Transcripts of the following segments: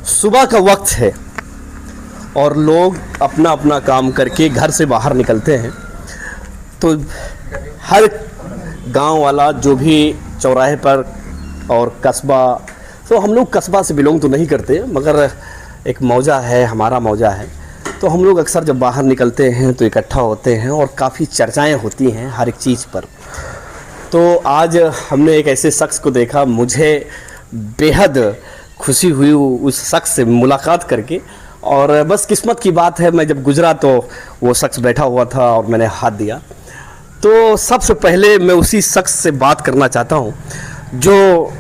सुबह का वक्त है और लोग अपना अपना काम करके घर से बाहर निकलते हैं, तो हर गांव वाला जो भी चौराहे पर और कस्बा, तो हम लोग कस्बा से बिलोंग तो नहीं करते, मगर एक मौजा है, हमारा मौजा है, तो हम लोग अक्सर जब बाहर निकलते हैं तो इकट्ठा होते हैं और काफ़ी चर्चाएं होती हैं हर एक चीज़ पर। तो आज हमने एक ऐसे शख्स को देखा, मुझे बेहद खुशी हुई उस शख्स से मुलाकात करके, और बस किस्मत की बात है, मैं जब गुजरा तो वो शख्स बैठा हुआ था और मैंने हाथ दिया। तो सबसे पहले मैं उसी शख्स से बात करना चाहता हूँ जो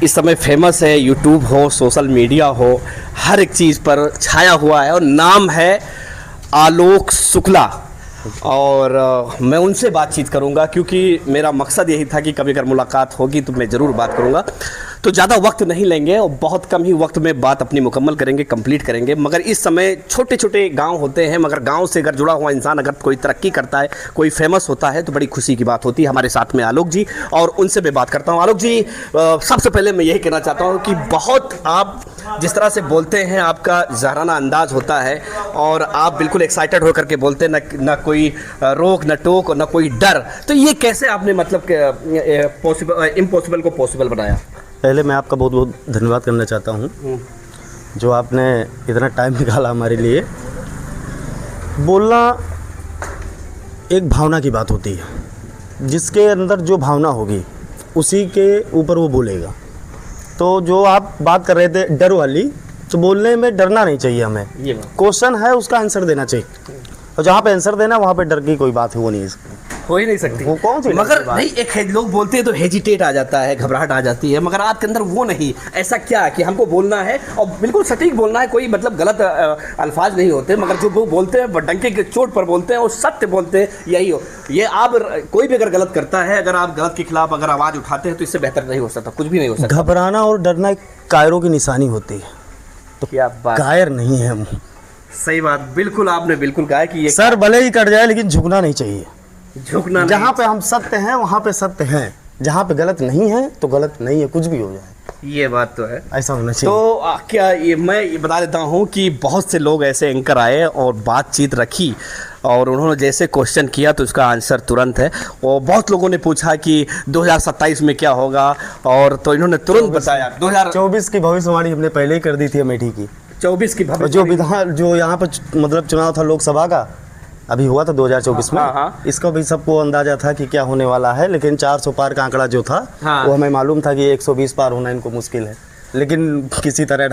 इस समय फेमस है, यूट्यूब हो, सोशल मीडिया हो, हर एक चीज़ पर छाया हुआ है, और नाम है आलोक शुक्ला। और मैं उनसे बातचीत करूंगा क्योंकि मेरा मकसद यही था कि कभी अगर मुलाकात होगी तो मैं ज़रूर बात करूंगा। तो ज़्यादा वक्त नहीं लेंगे और बहुत कम ही वक्त में बात अपनी मुकम्मल करेंगे, कंप्लीट करेंगे। मगर इस समय छोटे छोटे गांव होते हैं, मगर गांव से अगर जुड़ा हुआ इंसान अगर कोई तरक्की करता है, कोई फेमस होता है, तो बड़ी खुशी की बात होती है। हमारे साथ में आलोक जी, और उनसे मैं बात करता हूँ। आलोक जी, सबसे पहले मैं यही कहना चाहता हूँ कि बहुत आप जिस तरह से बोलते हैं, आपका ज़हराना अंदाज होता है और आप बिल्कुल एक्साइटेड होकर के बोलते हैं, न कोई रोक न टोक और न कोई डर। तो ये कैसे आपने मतलब इम्पॉसिबल को पॉसिबल बनाया? पहले मैं आपका बहुत बहुत धन्यवाद करना चाहता हूँ जो आपने इतना टाइम निकाला हमारे लिए। बोलना एक भावना की बात होती है, जिसके अंदर जो भावना होगी उसी के ऊपर वो बोलेगा। तो जो आप बात कर रहे थे डर वाली, तो बोलने में डरना नहीं चाहिए हमें। ये क्वेश्चन है, उसका आंसर देना चाहिए, और जहाँ पे आंसर देना वहाँ पे डर की कोई बात हो ही नहीं सकती। वो कौन सी मगर नहीं, एक लोग बोलते हैं तो हेजिटेट आ जाता है, घबराहट आ जाती है, मगर आपके अंदर वो नहीं। ऐसा क्या कि हमको बोलना है और बिल्कुल सटीक बोलना है, कोई मतलब गलत अल्फाज नहीं होते, मगर जो वो बोलते हैं डंके के चोट पर बोलते हैं और सत्य बोलते हैं, यही हो। ये आप कोई भी अगर गलत करता है, अगर आप गलत के खिलाफ अगर आवाज़ उठाते हैं तो इससे बेहतर नहीं हो सकता, कुछ भी नहीं हो सकता। घबराना और डरना एक कायरों की निशानी होती है, तो क्या बात, कायर नहीं है हम। सही बात, बिल्कुल आपने बिल्कुल कहा कि ये सर भले ही कट जाए लेकिन झुकना नहीं चाहिए। झुकना, जहाँ पे हम सत्य हैं वहाँ पे सत्य हैं, जहाँ पे गलत नहीं है तो गलत नहीं है, कुछ भी हो जाए। ये बात तो है, ऐसा होना चाहिए। तो क्या मैं ये बता देता हूँ कि बहुत से लोग ऐसे एंकर आए और बातचीत रखी और उन्होंने जैसे क्वेश्चन किया तो उसका आंसर तुरंत है। और बहुत लोगों ने पूछा कि 2027 में क्या होगा, और तो इन्होंने तुरंत बताया। 2024 की भविष्यवाणी हमने पहले ही कर दी थी अमेठी की। 24 की जो यहाँ पर मतलब चुनाव था लोकसभा का, अभी हुआ था 2024 में। इसका भी सबको अंदाजा था कि क्या होने वाला है, लेकिन 400 पार का आंकड़ा जो था वो हमें मालूम था कि 120 पार होना इनको मुश्किल है, लेकिन किसी तरह